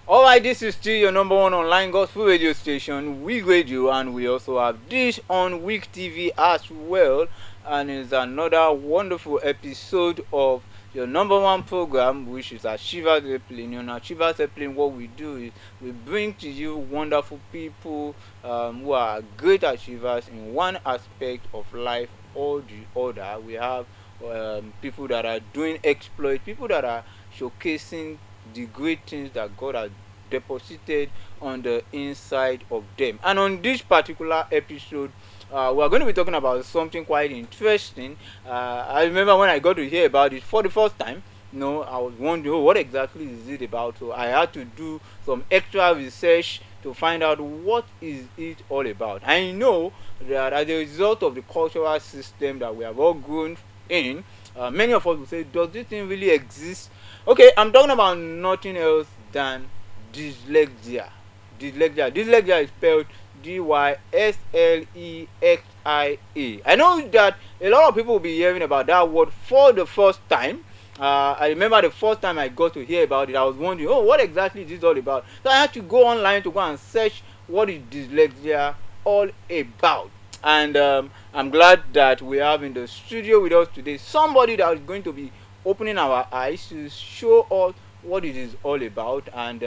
Alright, this is still your number one online gospel radio station, Week Radio, and we also have this on Week TV as well. And it's another wonderful episode of your number one program, which is Achievers Airplane. On Achievers Airplane, what we do is we bring to you wonderful people who are great achievers in one aspect of life or the other. We have people that are doing exploits, people that are showcasing the great things that God has deposited on the inside of them. And on this particular episode, we are going to be talking about something quite interesting. I remember when I got to hear about it for the first time, I was wondering, what exactly is it about? So I had to do some extra research to find out what is it all about. I know that as a result of the cultural system that we have all grown in, many of us will say, does this thing really exist? Okay, I'm talking about nothing else than dyslexia. Dyslexia is spelled Dyslexia. I know that a lot of people will be hearing about that word for the first time. I remember the first time I got to hear about it, I was wondering, what exactly is this all about? So I had to go online to go and search what is dyslexia all about. And I'm glad that we have in the studio with us today somebody that is going to be opening our eyes to show us what it is all about and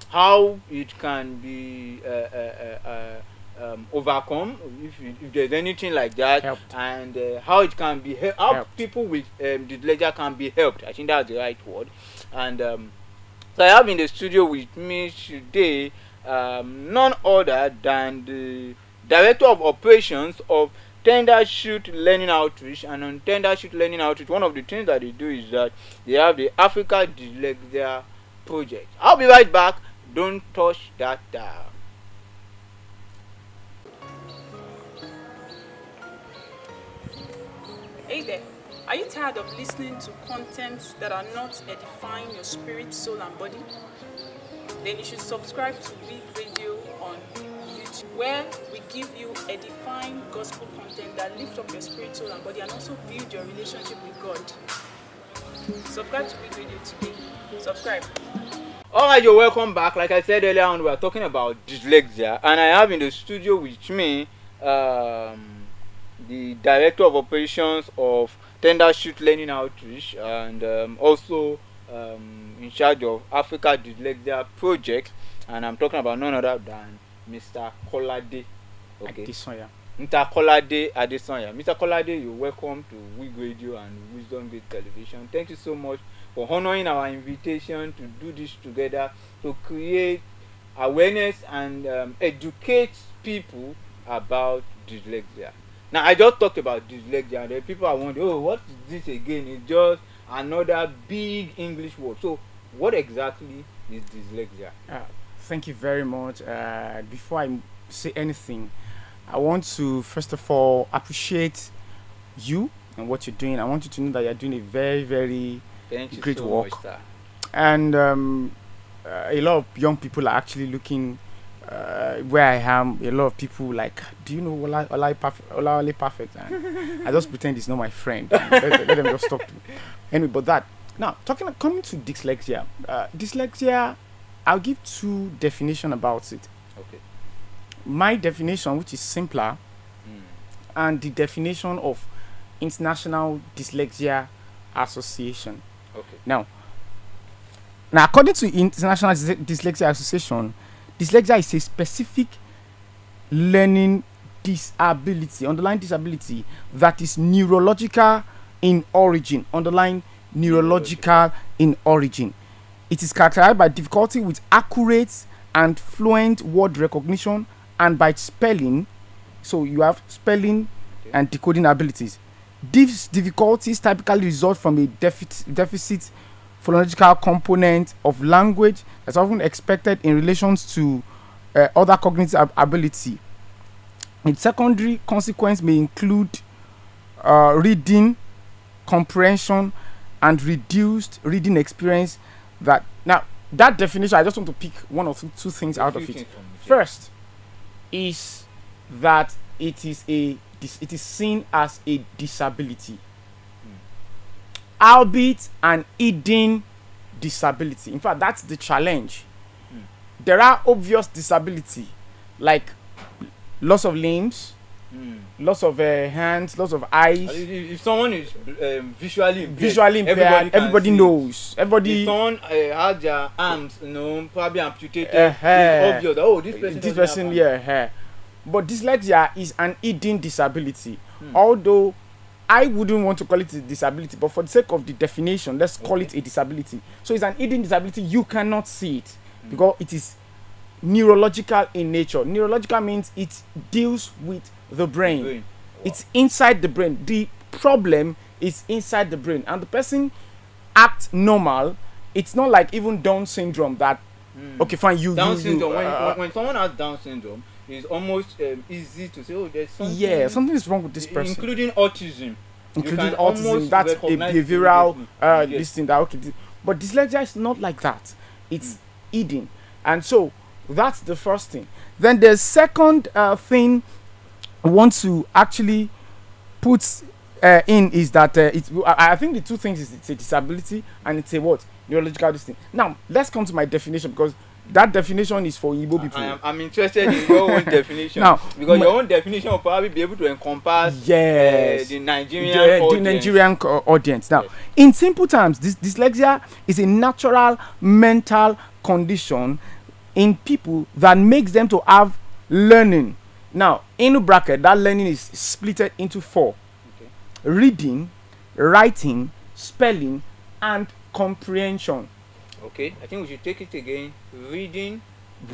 how it can be overcome if there's anything like that, helped. And how it can be how people with dyslexia can be helped. I think that's the right word. And so I have in the studio with me today none other than the Director of Operations of Tender Shoot Learning Outreach. And on Tender Shoot Learning Outreach, one of the things that they do is that they have the Africa Dyslexia Project. I'll be right back. Don't touch that dial. Hey there, are you tired of listening to contents that are not edifying your spirit, soul, and body? Then you should subscribe to Week Radio on YouTube, where we give you edifying gospel content that lift up your spirit, soul, and body, and also build your relationship with God. Subscribe to Week Radio today. Subscribe. Alright, you're welcome back. Like I said earlier on, we are talking about dyslexia, and I have in the studio with me the Director of Operations of Tender Shoot Learning Outreach, and also in charge of Africa Dyslexia Project, and I'm talking about none other than Mr. Kolade Adesanya. Mr. Kolade Adesanya. Mr. Kolade, you're welcome to Week Radio and Wisdom Gate Television. Thank you so much for honoring our invitation to do this together, to create awareness and educate people about dyslexia. Now, I just talked about dyslexia, and then people are wondering, what is this again? It's just another big English word. So, what exactly is dyslexia? Thank you very much. Before I say anything, I want to first of all appreciate you and what you're doing. I want you to know that you're doing a very, very great so work. much, sir. And a lot of young people are actually looking where I am. A lot of people like, do you know Olale Perfect? And I just pretend he's not my friend. Let them just talk to me. Anyway, but that. Now, coming to dyslexia. Dyslexia, I'll give two definitions about it. Okay. My definition, which is simpler, and the definition of International Dyslexia Association. Okay. Now, according to International Dyslexia Association, dyslexia is a specific learning disability, underlying disability, that is neurological in origin. Underlying neurological in origin. It is characterized by difficulty with accurate and fluent word recognition and by spelling. So you have spelling and decoding abilities. These difficulties typically result from a deficit phonological component of language that's often expected in relations to other cognitive ability. Its secondary consequence may include reading comprehension and reduced reading experience. That definition, I just want to pick one or two things out of it. First is that it is seen as a disability, albeit an hidden disability. In fact, that's the challenge. there are obvious disability like loss of limbs, loss of hands, loss of eyes. If someone is visually impaired, everybody knows. Everybody. If someone has their arms, probably amputated, it's obvious that, oh, this person, yeah. But dyslexia is an hidden disability. Although I wouldn't want to call it a disability, but for the sake of the definition, let's call it a disability. So it's an hidden disability. You cannot see it because it is neurological in nature. Neurological means it deals with the brain. Wow. It's inside the brain. The problem is inside the brain, and the person acts normal. It's not like even Down syndrome that okay, fine, Down syndrome. When someone has Down syndrome, it's almost easy to say, oh, there's something. Yeah, something is wrong with this person, including autism. That's a behavioral this thing that okay. But dyslexia is not like that. It's hidden, and so that's the first thing. Then the second thing I want to actually put in is that I think the two things is it's a disability and it's a what? Neurological this thing. Now let's come to my definition, because that definition is for Igbo people. I'm interested in your own definition now, because your own definition will probably be able to encompass the Nigerian audience. Now, in simple terms, dyslexia is a natural mental condition in people that makes them to have learning. Now, in bracket, that learning is split into 4: reading, writing, spelling, and comprehension. Okay, I think we should take it again. Reading,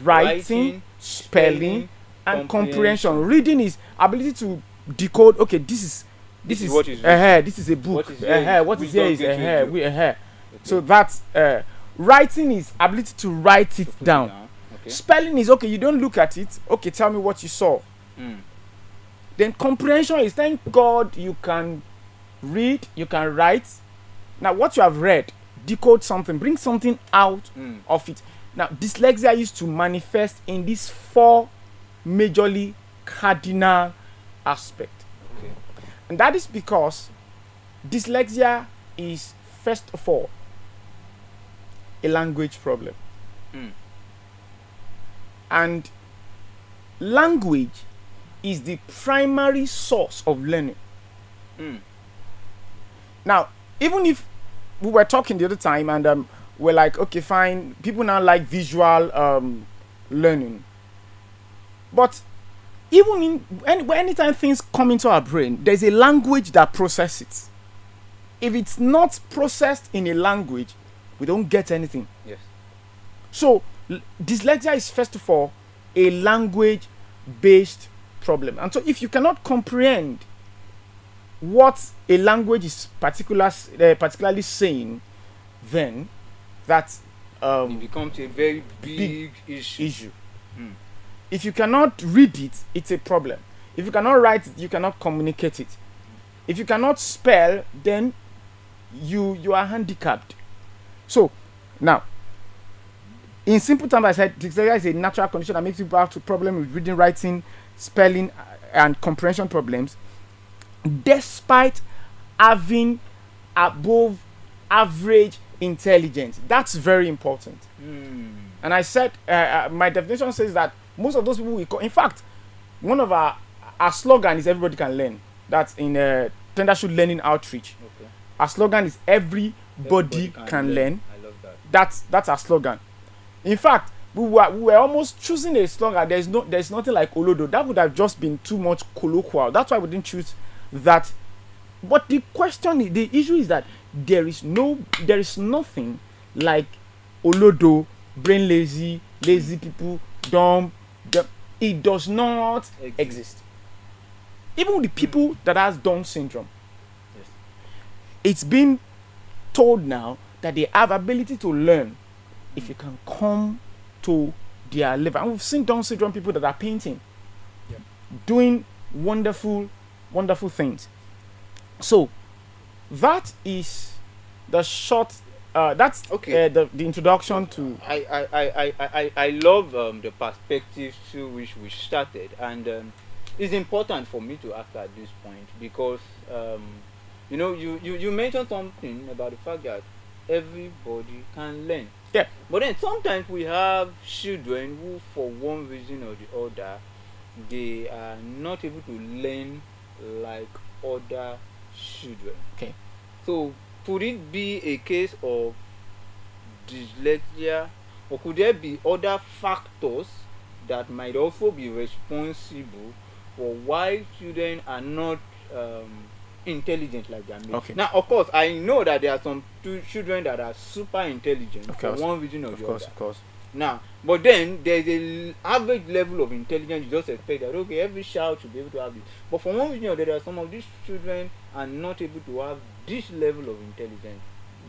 writing, spelling, and comprehension. Reading is ability to decode. Okay, this is what is this is a book. What is here is So that's writing is ability to write it down. Okay. Spelling is okay, you don't look at it. Okay, tell me what you saw. Then comprehension is, thank God you can read, you can write. Now what you have read, decode something, bring something out of it. Now dyslexia used to manifest in these 4 majorly cardinal aspects. Okay. And that is because dyslexia is first of all a language problem. And language is the primary source of learning. Now, even if we were talking the other time and we're like, okay, fine, people now like visual learning. But even anytime things come into our brain, there's a language that processes it. If it's not processed in a language, we don't get anything. Yes. So dyslexia is first of all a language-based problem, and so if you cannot comprehend what a language is particularly saying, then that it becomes a very big issue. If you cannot read it, it's a problem. If you cannot write it, you cannot communicate it. If you cannot spell, then you are handicapped. So now, in simple terms, I said dyslexia is a natural condition that makes people have to problem with reading, writing, spelling, and comprehension problems, despite having above average intelligence. That's very important. And I said my definition says that most of those people we call, in fact, one of our slogan is everybody can learn. That's in Tendershoot Learning Outreach. Okay. Our slogan is everybody can learn. I love that. That's our slogan. In fact, we were almost choosing a slogan. There's nothing like Olodo. That would have just been too much colloquial. That's why we didn't choose that. But the issue is that there is nothing like Olodo, brain lazy people, dumb. It does not exist. Even with the people that has Down syndrome, yes, it's been told now that they have ability to learn if you can come to their level. And we've seen Down syndrome people that are painting, doing wonderful things. So that is the short. That's okay. The introduction to. I love the perspective through which we started, and it's important for me to ask at this point because you mentioned something about the fact that everybody can learn. Yeah. But then sometimes we have children who, for one reason or the other, they are not able to learn like other children. Okay. So could it be a case of dyslexia, or could there be other factors that might also be responsible for why children are not intelligent like their mates? Okay. Now, of course, I know that there are some children that are super intelligent Of for course. one reason or the other. Of course. Now, but then there's a average level of intelligence. You just expect that, okay, every child should be able to have it. But for one reason or the other, some of these children are not able to have this level of intelligence.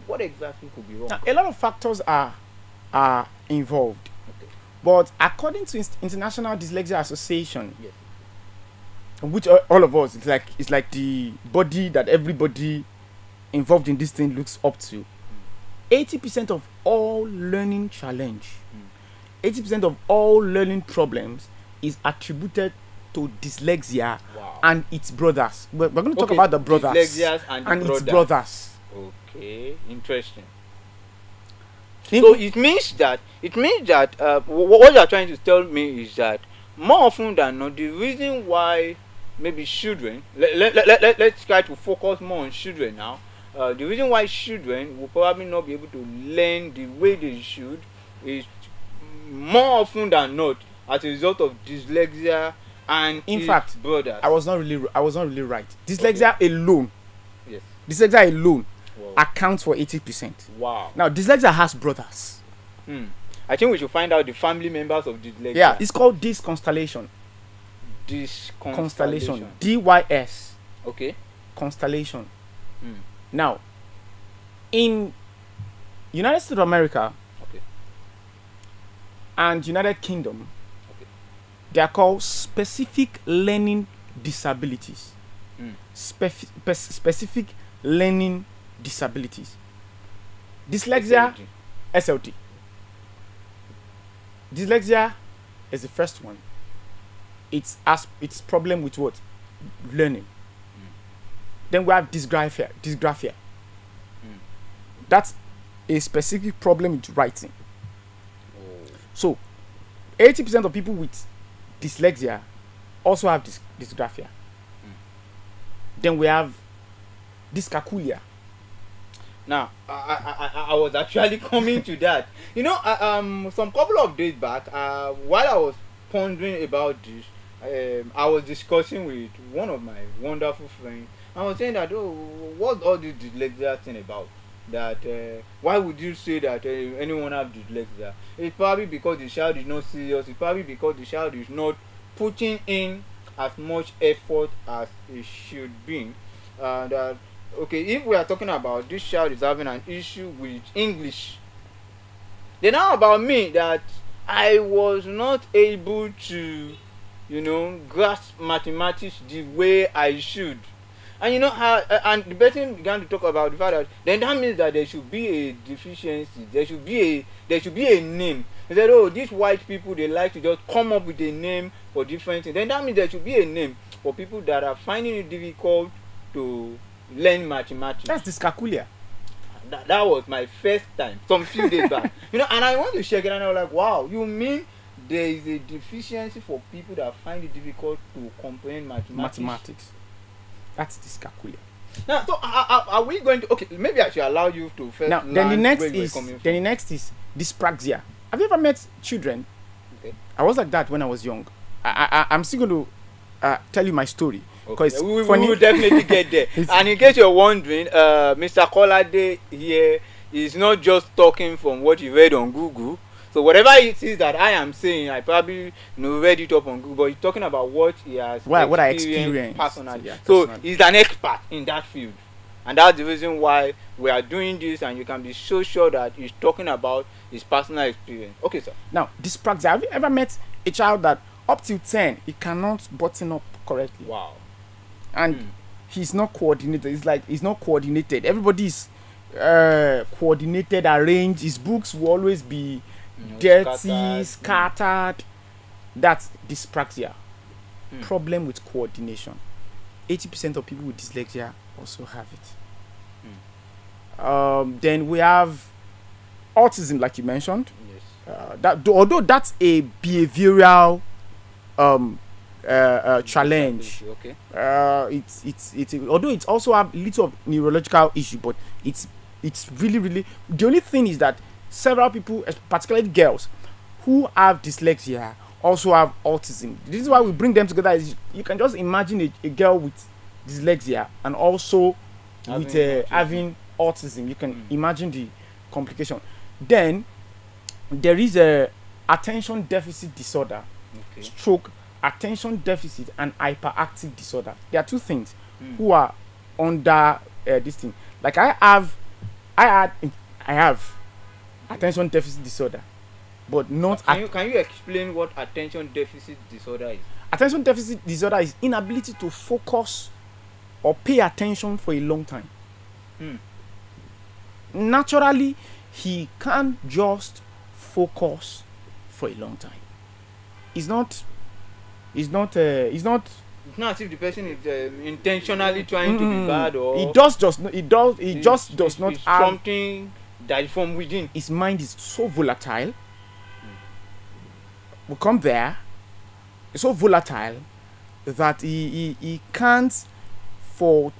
What exactly could be wrong? Now, a lot of factors are involved. Okay. But according to International Dyslexia Association, Yes. which all of us, it's like the body that everybody involved in this thing looks up to, 80% of all learning challenge, 80% of all learning problems is attributed to dyslexia. Wow. And its brothers. We're going to talk about the brothers Dyslexias and its brothers. Okay, interesting. In- So it means that what you are trying to tell me is that more often than not, the reason why maybe children, let's try to focus more on children now. The reason why children will probably not be able to learn the way they should is more often than not as a result of dyslexia and In its fact, brothers. I was not really right. Dyslexia alone, Yes. dyslexia alone Wow. accounts for 80%. Wow. Now, dyslexia has brothers. I think we should find out the family members of dyslexia. Yeah, it's called this constellation. This Constellation. DYS. Okay. Constellation. Hmm. Now, in United States of America Okay. and United Kingdom, Okay. they are called specific learning disabilities. Hmm. Specific learning disabilities. Dyslexia, SLT. Dyslexia is the first one. It's problem with what? Learning. Then we have dysgraphia. That's a specific problem with writing. So 80% of people with dyslexia also have dysgraphia. Then we have dyscalculia. Now, I was actually coming to that. You know, some couple of days back, while I was pondering about this, I was discussing with one of my wonderful friends. I was saying that, oh, what's all this dyslexia thing about? That why would you say that anyone have dyslexia? It's probably because the child is not serious. It's probably because the child is not putting in as much effort as it should be. That okay, if we are talking about this child is having an issue with English, then how about me that I was not able to, grasp mathematics the way I should? And you know how, and the person began to talk about the fact that then that means that there should be a deficiency, there should be a name. He said, oh, these white people, they like to just come up with a name for different things. Then that means there should be a name for people that are finding it difficult to learn mathematics. That's dyscalculia. That was my first time, some few days back. And I want to check it, and I was like, wow, you mean there is a deficiency for people that find it difficult to comprehend mathematics? That's dyscalculia. Now, so are we going to? Okay, maybe I should allow you to first. Now, then the next where is dyspraxia. Have you ever met children? Okay. I was like that when I was young. I'm still going to tell you my story because we funny. will definitely get there. And in case you're wondering, Mr. Kolade here is not just talking from what he read on Google. So whatever it is that I am saying, I probably read it up on Google, but he's talking about what he has what I experienced personally. Yeah, so personally. he's an expert in that field. And that's the reason why we are doing this, and you can be so sure that he's talking about his personal experience. Okay, sir. Now, dyspraxia. Have you ever met a child that up till 10 he cannot button up correctly? Wow. And he's not coordinated. It's like he's not coordinated. Everybody's coordinated, arranged. His books will always be dirty, scattered. That's dyspraxia. Problem with coordination. 80% of people with dyslexia also have it. Then we have autism, like you mentioned. Yes. Although that's a behavioral challenge. Okay. It's although it's also have a little of neurological issue, but it's really the only thing is that several people, particularly girls, who have dyslexia also have autism. This is why we bring them together. You can just imagine a girl with dyslexia and also having autism. You can imagine the complication. Then there is a attention deficit disorder, stroke attention deficit and hyperactive disorder. There are two things who are under this thing. Like I have attention deficit disorder, but not. Can you explain what attention deficit disorder is? Attention deficit disorder is inability to focus or pay attention for a long time. Naturally, he can't just focus for a long time. It's not as if the person is intentionally trying to be bad, or he just does not have something that is from within. His mind is so volatile. We come there. It's so volatile that he can't for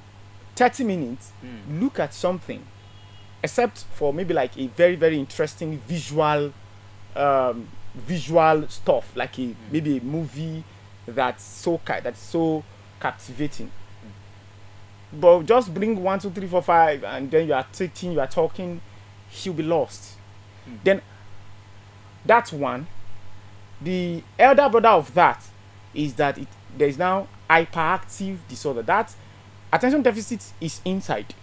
30 minutes look at something, except for maybe like a very, very interesting visual stuff, like maybe a movie that's so captivating. But just bring 1, 2, 3, 4, 5, and then you are talking, he'll be lost. Then that's one. The elder brother of that is that there is now hyperactive disorder. That attention deficit is inside.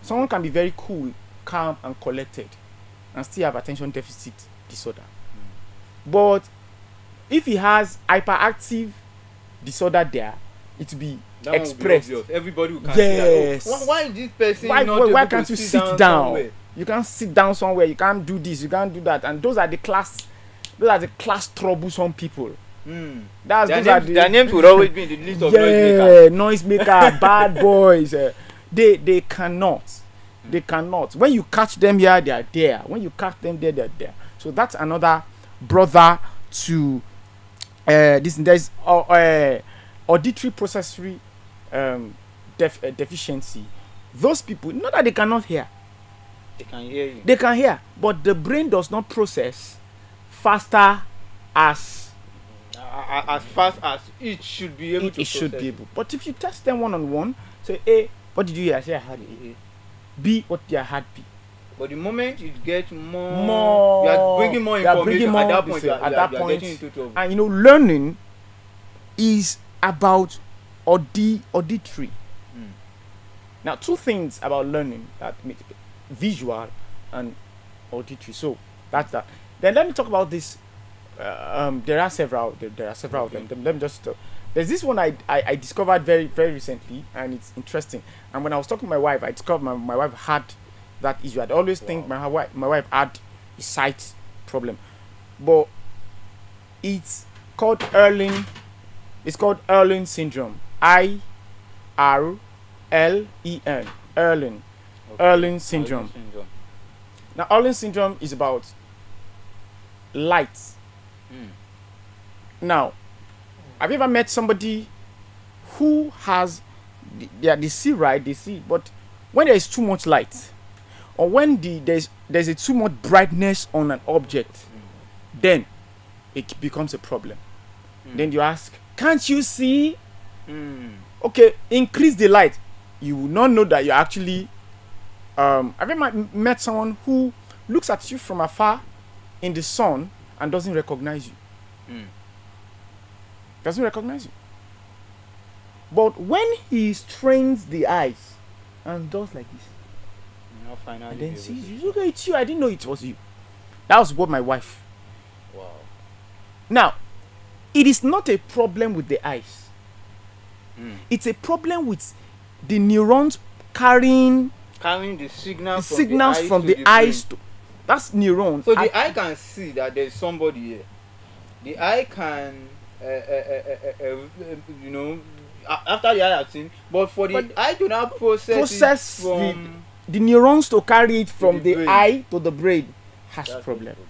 Someone can be very cool, calm, and collected, and still have attention deficit disorder. But if he has hyperactive disorder there, it will be that expressed. Will be everybody will yes. That. Oh, why is this person why can't you sit down? Somewhere? You can't sit down somewhere. You can't do this. You can't do that. And those are the class troublesome people. Their names would always be in the list of noisemaker, bad boys. They cannot. They cannot. When you catch them here, they are there. When you catch them there, they are there. So that's another brother to this. There's auditory processory deficiency. Those people, not that they cannot hear. They can hear you. They can hear, but the brain does not process faster as fast as it should be able to. It should be able. But if you test them one-on-one, say, A, what did you hear? I say I heard A. B, what did I heard B? But the moment it gets more, you are bringing more information at that point. At that point, getting into trouble. And learning is about auditory. Now, two things about learning that make it visual and auditory. So that's that. Then let me talk about this. There are several of them. Let me just. There's this one I discovered very, very recently, and it's interesting. And when I was talking to my wife, I discovered my wife had that issue. I'd always think my wife had a sight problem, but it's called Erlang. It's called Erlang Syndrome. IRLEN. Erlang. Erlang Syndrome. Now, Erlang Syndrome is about light. Now, have you ever met somebody who has they see right, they see, but when there is too much light, or when there's a too much brightness on an object, then it becomes a problem. Then you ask, can't you see? Okay, increase the light. You will not know that you're actually have you ever met someone who looks at you from afar in the sun and doesn't recognize you? Doesn't recognize you. But when he strains the eyes and does like this, and then sees you, look, it's you. I didn't know it was you. That was what my wife. Wow. Now, it is not a problem with the eyes. It's a problem with the neurons carrying the signals from the eyes to that's neurons. So the eye can see that there's somebody here. The eye can after the eye has seen, but for the eye to now process the neurons to carry it from the the brain. eye to the brain has That's problem. the problem.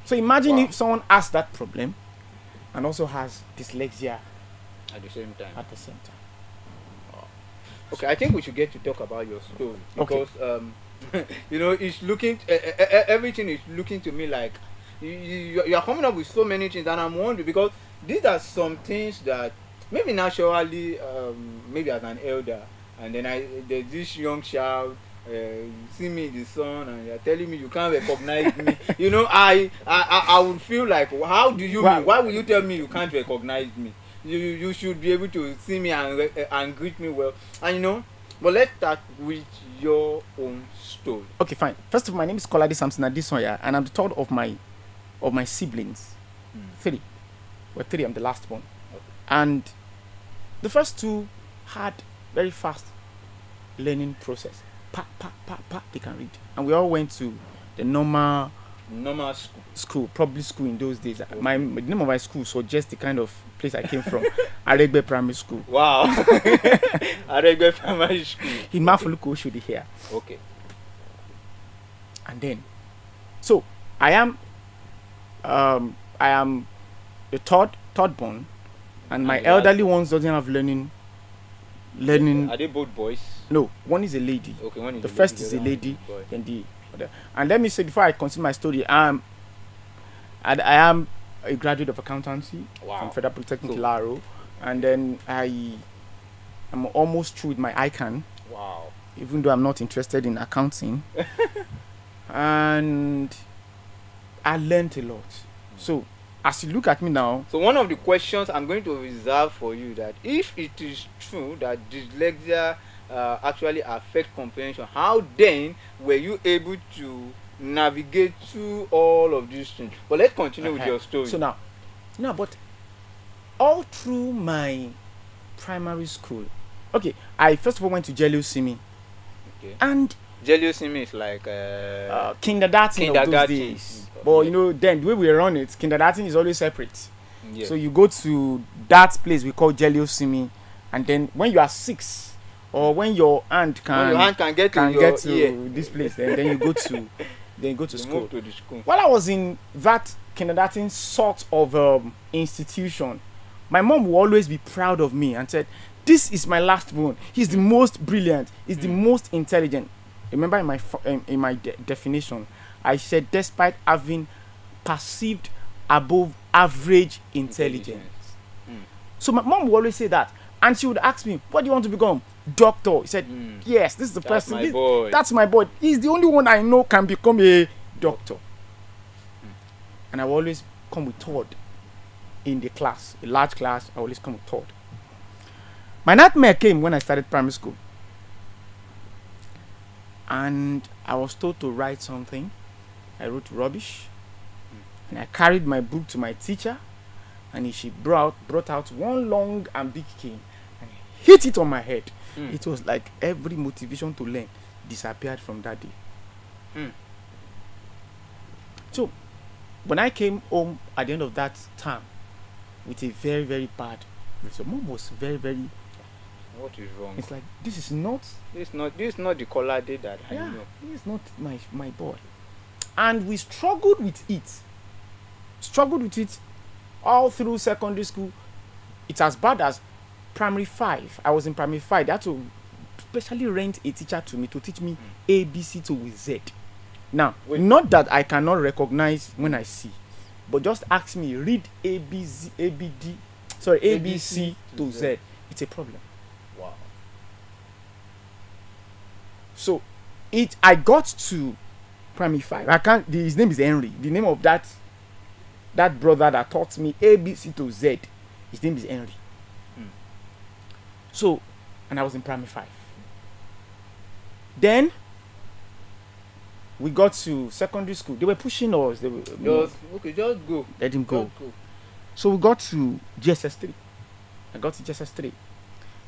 So imagine Wow. if someone has that problem and also has dyslexia At the same time. at the same time. Okay, I think we should get to talk about your story Okay. because it's looking everything is looking to me like you are coming up with so many things, and I'm wondering because these are some things that maybe naturally, maybe as an elder, and then there's this young child. You see me in the sun and you're telling me you can't recognize me. I would feel like, how do you mean? Why will you tell me you can't recognize me? You should be able to see me and greet me well. And but let's start with your own story. Okay, fine. First of all, my name is Kolade Adesanya, and I'm the third of my siblings. 3. We're 3. I'm the last one. Okay. And the first 2 had very fast learning process. They can read. And we all went to the normal school, public school in those days. Okay. The name of my school suggests the kind of place I came from. Aregbe Primary School. Wow. Aregbe Primary School. In Mafuluko should be here. Okay. And then, so I am the third born, and my And elderly ones doesn't have learning. Are they both boys? No, one is a lady. Okay, one is The a first lady, is the a other one lady, is a boy. then the other. And let me say before I continue my story, I am a graduate of accountancy Wow. from Federal Polytechnic Cool. Laro, and then I'm almost through with my ICANN, Wow. even though I'm not interested in accounting. And I learned a lot. So as you look at me now, So one of the questions I'm going to reserve for you, that if it is true that dyslexia actually affect comprehension, how then were you able to navigate through all of these things? But let's continue with your story. So now, but all through my primary school, okay, I first of all went to Jelio Simi, Okay. and Jeliosimi is like kindergarten of those kindergarten. days. But then the way we run it, kindergarten is always separate. Yeah. So you go to that place we call Jelio Simi, and then when you are 6, or when your hand when your hand can get to your get to ear, this place, then you go to you school. move to the school. While I was in that kindergarten sort of institution, my mom will always be proud of me and said, "This is my last born. He's the most brilliant. He's the most intelligent." Remember in my definition, I said despite having perceived above average intelligence. So my mom will always say that, and she would ask me, "What do you want to become?" Doctor. He said, "Yes, this is the That's person. my boy. That's my boy. He's the only one I know can become a doctor." And I will always come with third in the class, a large class. I always come with third. My nightmare came when I started primary school, and I was told to write something. I wrote rubbish, and I carried my book to my teacher, and she brought out one long and big cane and hit it on my head. It was like every motivation to learn disappeared from that day. So when I came home at the end of that term with a very, very bad result, mom was very, very, What is wrong? it's like, this is not This is not the Kolade that I know. this is not my boy. And we struggled with it all through secondary school. It's as bad as primary 5. I was in primary 5. They had to specially rent a teacher to me to teach me ABC to Z. Now, not that I cannot recognize when I see, but just ask me, read ABC to Z. It's a problem. Wow. So I got to primary 5. His name is Henry. The name of that brother that taught me ABC to Z, his name is Henry. So, and I was in primary 5. Then we got to secondary school. They were pushing us. Just go. Let him go. Just go. So we got to GSS 3. I got to GSS 3.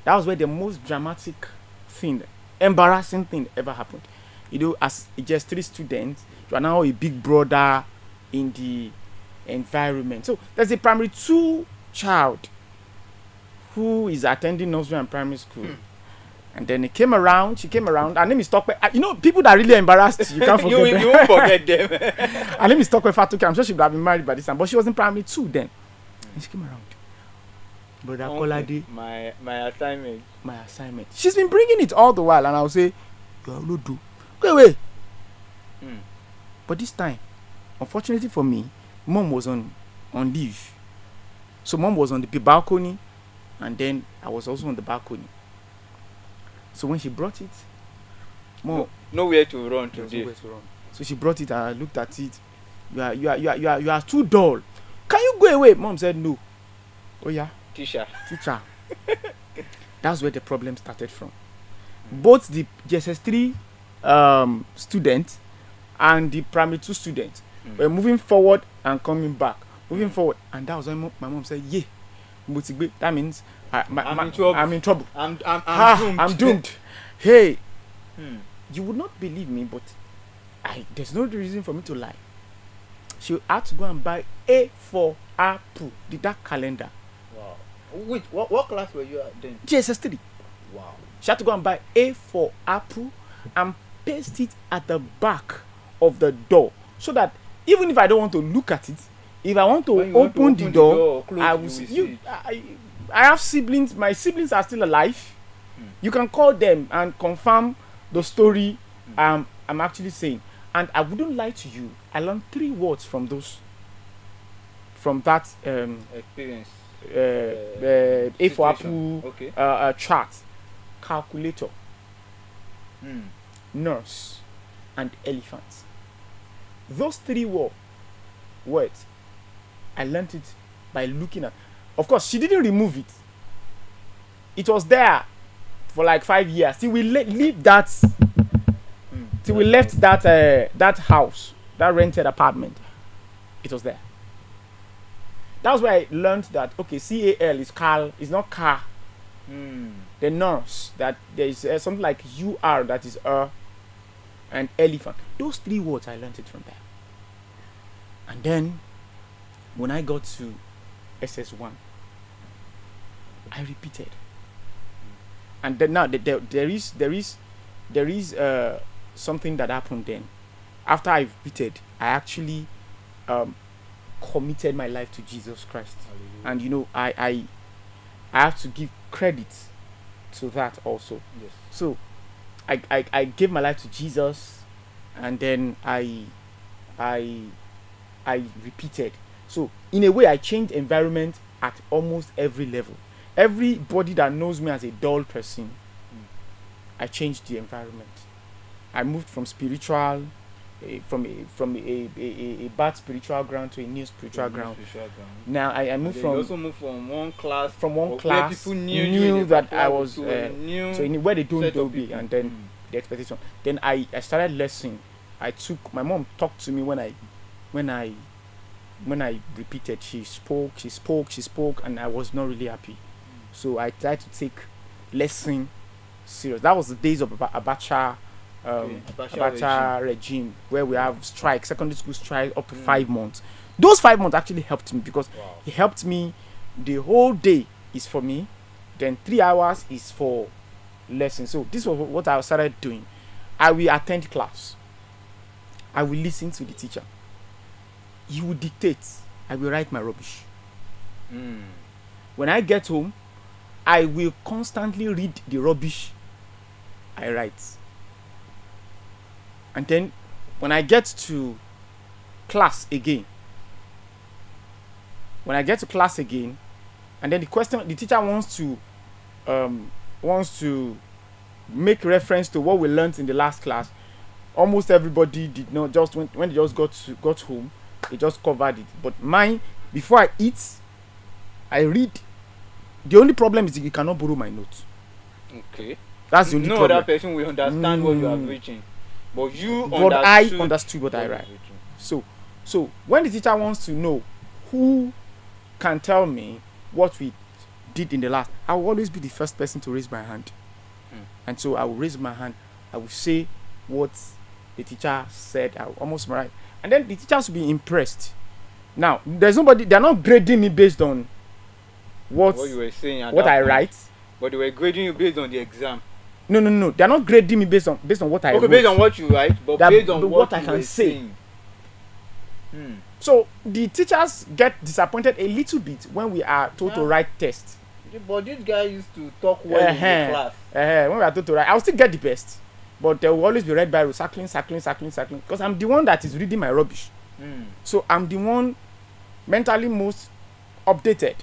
That was where the most dramatic thing, embarrassing thing ever happened. As a GSS 3 student, you are now a big brother in the environment. So there's a primary 2 child who is attending nursery and primary school, And then it came around. She came around. Her name is Tokwe. You know, people that really embarrassed you can't forget them. You won't forget them. Her name is Tokwe Fatuke. I'm sure she would have been married by this time, but she was in primary 2 then. And she came around. Brother Kolade. My assignment. My assignment. She's been bringing it all the while, and I'll say, you will do. Wait. But this time, unfortunately for me, mom was on leave. So mom was on the balcony, and then I was also on the balcony. So when she brought it, mom, nowhere to run today. Nowhere to run. So she brought it, and I looked at it. You are too dull. Can you go away? Mom said no. Oh yeah. Teacher. That's where the problem started from. Both the GSS3 student and the primary 2 student were moving forward and coming back. Moving forward, and that was when my mom said, "Yeah, that means I'm in trouble. I'm doomed." Hey, you would not believe me, but there's no reason for me to lie. She had to go and buy A for Apple, that calendar. Wow. What class were you at then? GSS3. Wow. She had to go and buy A for Apple and paste it at the back of the door, so that even if I don't want to look at it, if I want to open the door, I will see you. I have siblings. My siblings are still alive. You can call them and confirm the story I'm actually saying. And I wouldn't lie to you. I learned 3 words from that experience. A for Apple chart, calculator, nurse, and elephant. Those 3 words, I learned it by looking at. Of course, she didn't remove it. It was there for like 5 years till we leave that. Till we left that house, that rented apartment. It was there. That was where I learned that CAL is car, is not car. The nurse, that there is something like UR, that is and elephant. Those 3 words, I learned it from there. And then when I got to SS1, I repeated. And then now there is something that happened then. After I repeated, I actually committed my life to Jesus Christ. Hallelujah. And I have to give credit to that also. Yes. So I gave my life to Jesus, and then I repeated. So in a way, I changed environment at almost every level. Everybody that knows me as a dull person, I changed the environment. I moved from spiritual, from a bad spiritual ground to a new spiritual ground. Now I moved from. You also moved from one class. From one class, where people knew that I was so where they don't know me, and then the expectation. Then I started listening. My mom talked to me when I repeated. She spoke, and I was not really happy. So I tried to take lesson serious. That was the days of Abacha regime, where we have strike, secondary school strike up to 5 months. Those 5 months actually helped me, because it helped me. The whole day is for me, then 3 hours is for lesson. So this was what I started doing. I will attend class. I will listen to the teacher. He will dictate. I will write my rubbish. When I get home, I will constantly read the rubbish I write. And then when I get to class again, and then the teacher wants to make reference to what we learned in the last class, almost everybody did not. Just when they just got home, they just covered it. But mine, before I eat, I read. The only problem is you cannot borrow my notes. Okay. That's the only problem. No other person will understand what you are preaching. But I understood what I write. So when the teacher wants to know who can tell me what we did in the last, I will always be the first person to raise my hand. And so I will raise my hand. I will say what the teacher said. I will almost write. And then the teachers will be impressed. Now, there's nobody, they're not grading me based on what you were saying, what I write. But they were grading you based on the exam. No. They are not grading me based on what I Okay, wrote. based on what you write, but That- based on what I you can were say. saying. So the teachers get disappointed a little bit when we are told to write tests. But this guy used to talk well in the class. When we are told to write, I'll still get the best, but there will always be red biro circling, because I'm the one that is reading my rubbish. So I'm the one mentally most updated.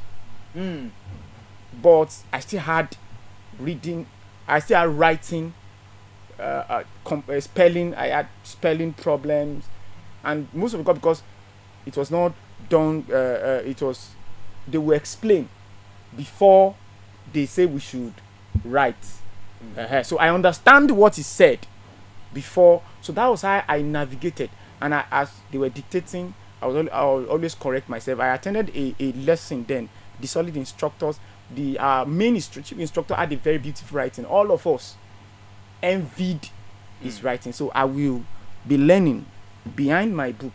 But I still had reading, I still had writing, spelling. I had spelling problems, and most of it because it was not done. They will explain before they say we should write. So I understand what is said before. So that was how I navigated. And as they were dictating, I would always correct myself. I attended a lesson then. The solid instructors, the main chief instructor had a very beautiful writing. All of us envied his writing. So I will be learning behind my book.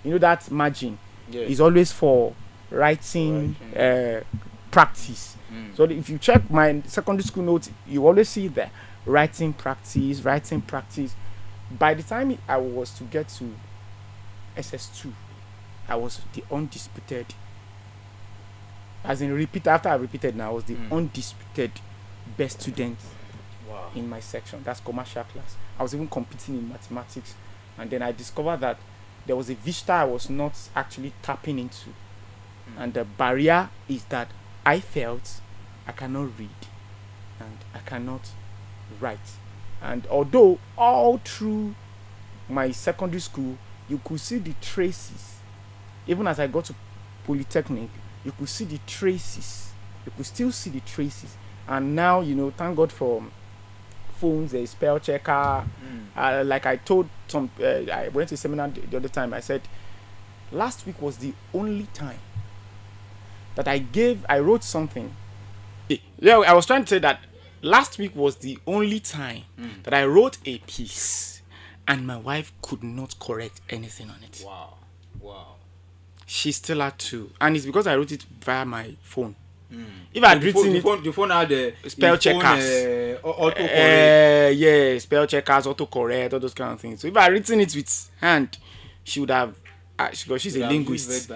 You know that margin is always for writing. Practice. So if you check my secondary school notes, you always see there writing practice. By the time I was to get to SS2, I was the undisputed, as in repeat after I repeated now, I was the undisputed best student in my section. That's commercial class. I was even competing in mathematics, and then I discovered that there was a vista I was not actually tapping into, and the barrier is that I felt I cannot read and I cannot write. And although all through my secondary school, you could see the traces, even as I got to Polytechnic, you could see the traces. You could still see the traces. And now, thank God for phones, a spell checker. Like I told I went to a seminar the other time. I said, last week was the only time that I wrote something. Yeah, I was trying to say that last week was the only time that I wrote a piece and my wife could not correct anything on it. Wow. She still had to. And it's because I wrote it via my phone. If I had written the phone had spell checkers. Autocorrect. Spell checkers, autocorrect, all those kind of things. So if I had written it with hand, she would have because she's a linguist.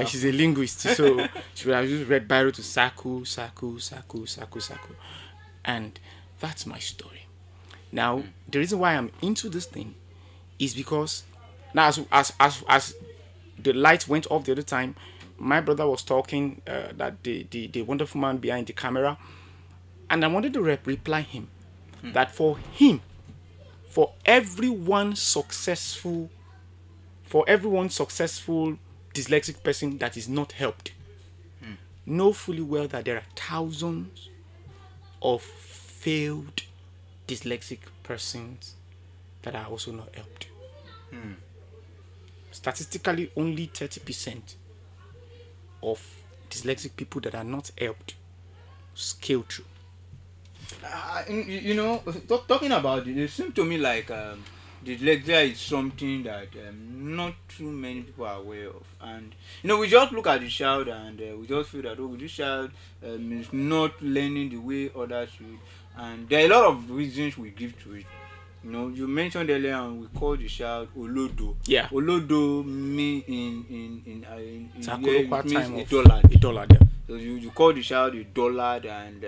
She's a linguist, so she would have used red biro to circle. And that's my story. Now, the reason why I'm into this thing is because now, as the lights went off the other time, my brother was talking that the wonderful man behind the camera, and I wanted to reply him that for him, for everyone successful dyslexic person that is not helped, know fully well that there are thousands of failed dyslexic persons that are also not helped. Statistically, only 30% of dyslexic people that are not helped scale through. Talking about it seems to me like dyslexia is something that not too many people are aware of, and we just look at the child and we just feel that this child is not learning the way others should, and there are a lot of reasons we give to it. You mentioned earlier on we call the child Olodo. Yeah. Olodo means in means a dullard. Yeah. So you call the child a dullard, and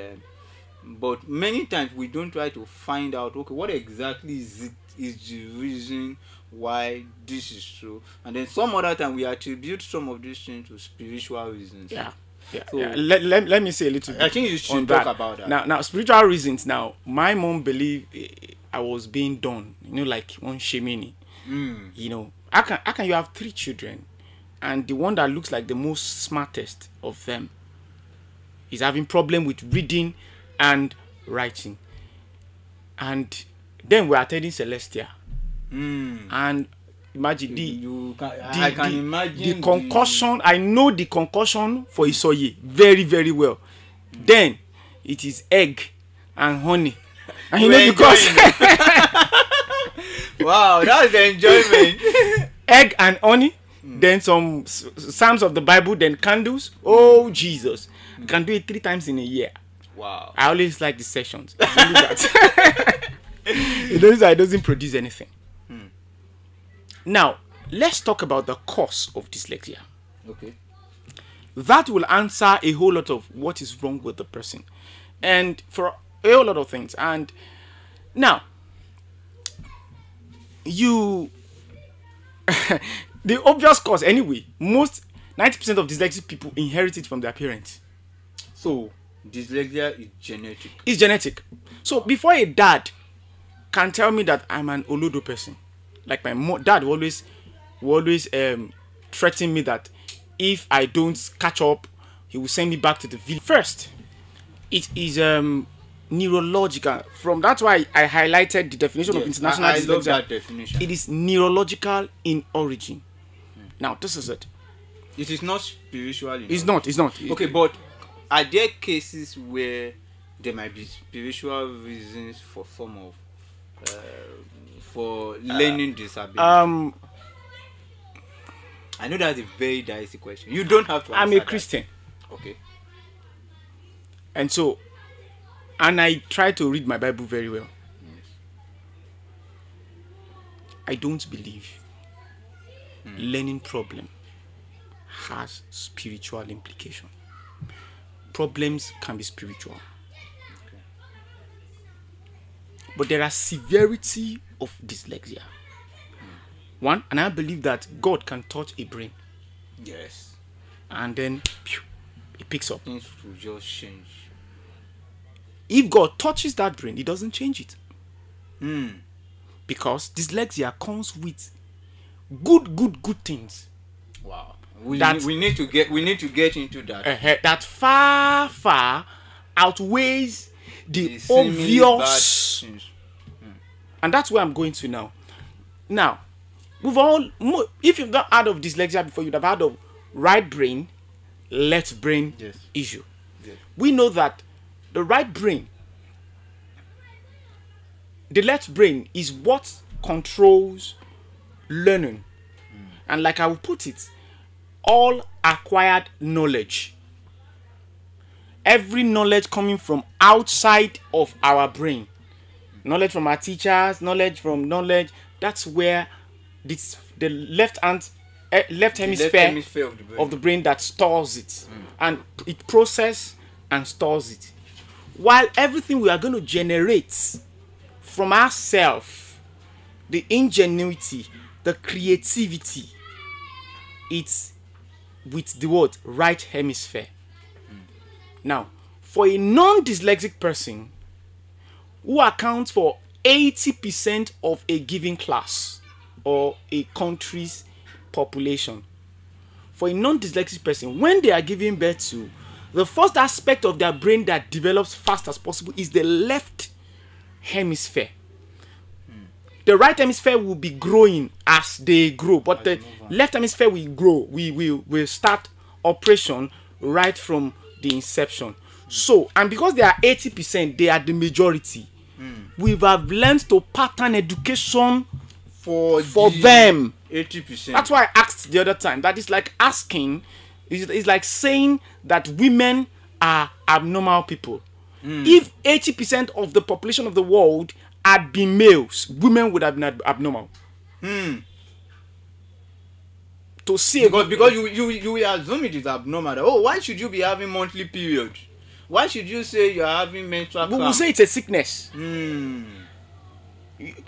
but many times we don't try to find out what exactly is the reason why this is so, and then some other time we attribute some of these things to spiritual reasons. So, Let me say a little bit. I think you should talk about that. Now spiritual reasons. Now my mom believed I was being done, like one shemini. How can you have 3 children and the one that looks like the most smartest of them is having problem with reading and writing? And then we are attending Celestia, and imagine I can imagine the concussion. I know the concussion for Isoye very, very well. Then it is egg and honey, and because wow, that's the enjoyment. Egg and honey, then some psalms of the Bible, then candles. Oh Jesus, you can do it 3 times in a year. Wow. I always like the sessions. It's only that. It knows that it doesn't produce anything. Now, let's talk about the cause of dyslexia. Okay. That will answer a whole lot of what is wrong with the person. And for a whole lot of things. And now, the obvious cause anyway, most 90% of dyslexic people inherit it from their parents. So, dyslexia is genetic. It's genetic. So, before a dad can tell me that I'm an Olodo person, like my dad will always threaten me that if I don't catch up, he will send me back to the village. First, it is neurological. That's why I highlighted the definition of international dyslexia. I love that definition. It is neurological in origin. Now, this is it. It is not spiritual. It's not. Okay, but are there cases where there might be spiritual reasons for some of for learning disability? I know that's a very dicey question. You don't have to answer. I'm a Christian. Okay. And I try to read my Bible very well. Yes. I don't believe learning problem has spiritual implication. Problems can be spiritual. Okay. But there are severity of dyslexia. One, and I believe that God can touch a brain. Yes. And then it picks up. Things will just change. If God touches that brain, He doesn't change it. Because dyslexia comes with good things. Wow. We need to get into that. That far outweighs the seemingly obvious. bad things. And that's where I'm going to now. Now, if you've not heard of dyslexia before, you'd have heard of right brain, left brain issue. Yes. We know that the right brain, the left brain is what controls learning. And like I will put it, all acquired knowledge, every knowledge coming from outside of our brain, knowledge from our teachers, knowledge, that's where the left hemisphere of the brain that stores it. And it processes and stores it. While everything we are going to generate from ourselves, the ingenuity, the creativity, it's with the word right hemisphere. Now, for a non-dyslexic person who accounts for 80% of a given class or a country's population, for a non-dyslexic person, when they are giving birth to, the first aspect of their brain that develops fast as possible is the left hemisphere. The right hemisphere will be growing as they grow, but the left hemisphere will grow. We will start operation right from the inception. So, and because they are 80%, they are the majority. We have learned to pattern education for them. 80%. That's why I asked the other time. That is like asking, it's like saying that women are abnormal people. If 80% of the population of the world had been males, women would have been abnormal. To see because you will assume it is abnormal. Oh, why should you be having monthly periods? Why should you say you are having menstrual cramp? We will say it's a sickness.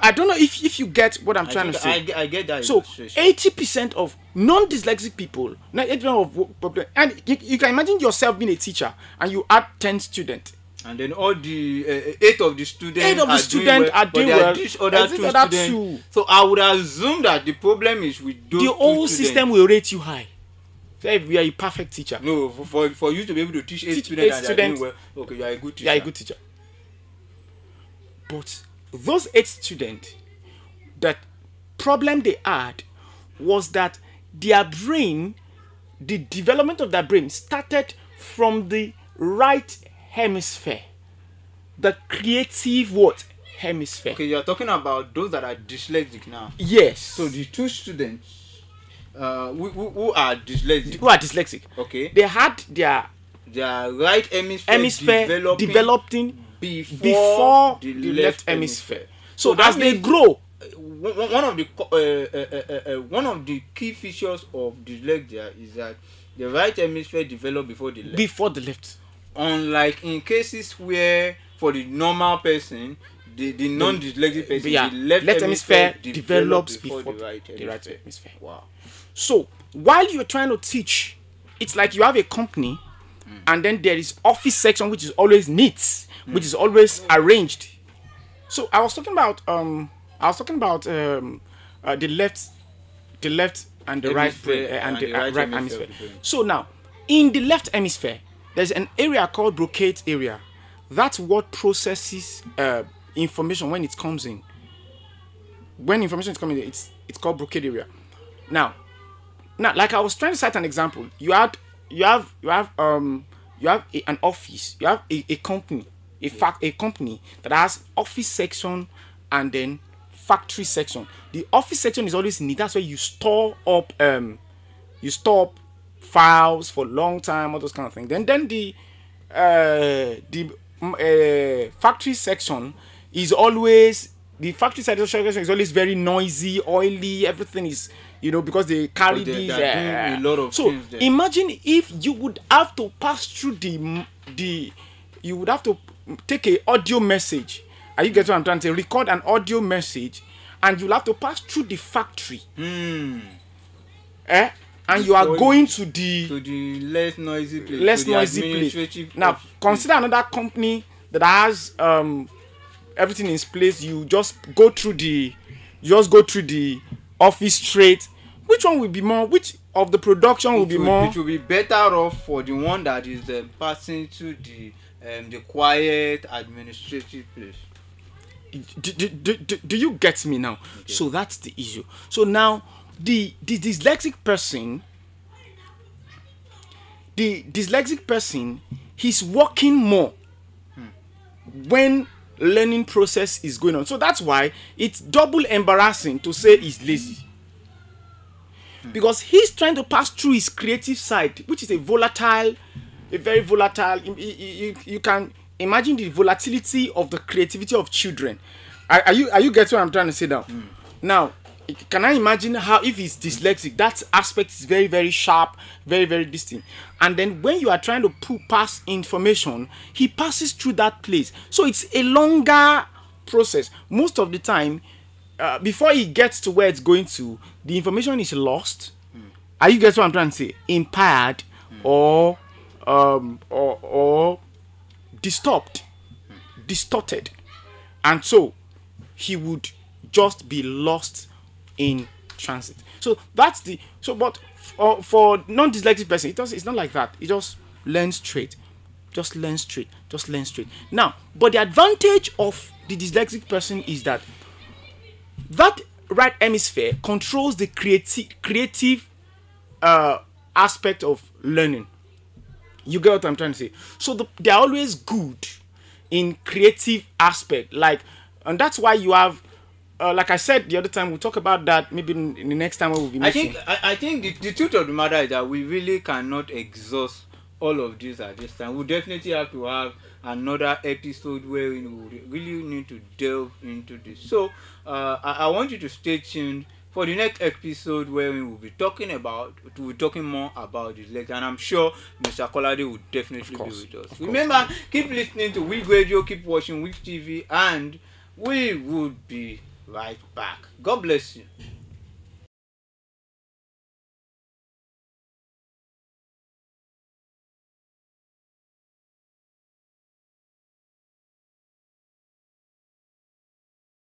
I don't know if you get what I'm trying to say. I get that. So 80% of non-dyslexic people, and you can imagine yourself being a teacher and you add 10 students. And then all the 8 of the students are doing well. These other two students. So I would assume that the problem is with those the whole system will rate you high. So if you are a perfect teacher. No, for you to be able to teach 8 students and they are doing well, okay, you are a good teacher. You are a good teacher. But those 8 students, that problem they had was that their brain, the development of their brain started from the right hemisphere, the creative hemisphere. Okay, you are talking about those that are dyslexic now. Yes. So the 2 students who are dyslexic. Who are dyslexic. Okay. They had their their right hemisphere developing before the left hemisphere. So that as they means grow, one of the key features of dyslexia is that the right hemisphere develop before the left. Unlike in cases where for the normal person, the non-dyslexic person, the left hemisphere develops before the right hemisphere. Wow. So while you're trying to teach, it's like you have a company, and then there is office section which is always neat, which is always arranged. So I was talking about the left and the right brain and the right hemisphere. So now in the left hemisphere, there's an area called brocade area. That's what processes information when it comes in. When information is coming in, it's called brocade area. Now, like I was trying to cite an example. You have an office. You have a company, a company that has office section and then factory section. The office section is always neat. That's where you store up files for a long time, all those kind of things. Then the factory section is always very noisy, oily. Everything is, because they carry these. A lot of so things there. imagine if you would have to pass through you would have to take a audio message. Are you getting what I'm trying to say? Record an audio message, and you'll have to pass through the factory. And you are going to the less noisy place. Now consider another company that has everything in place. You just go through the office straight. Which one will be more? Which of the production will be more? It will be better off for the one that is passing to the quiet administrative place. Do you get me now? Okay. So that's the issue. So now the dyslexic person, he's working more when learning process is going on. So that's why it's double embarrassing to say he's lazy, because he's trying to pass through his creative side, which is a very volatile. You can imagine the volatility of the creativity of children. Are you getting what I'm trying to say now? Now, can I imagine how, if he's dyslexic, that aspect is very, very sharp, very, very distinct. And then when you are trying to pass information, he passes through that place. So it's a longer process. Most of the time, before he gets to where it's going to, the information is lost. Are you getting what I'm trying to say? Impaired or distorted. And so he would just be lost in transit. So that's but for non-dyslexic person, it's not like that. It just learns straight. Now, but the advantage of the dyslexic person is that right hemisphere controls the creative aspect of learning. You get what I'm trying to say? So they're always good in creative aspect, and that's why you have, like I said the other time, we'll talk about that maybe in the next time we'll be meeting. I think the truth of the matter is that we really cannot exhaust all of this at this time. We definitely have to have another episode where we really need to delve into this. So I want you to stay tuned for the next episode, where we will be talking more about dyslexia, and I'm sure Mr. Kolade will definitely be with us. Remember, keep listening to Week Radio, keep watching Week TV, and we will be right back. God bless you.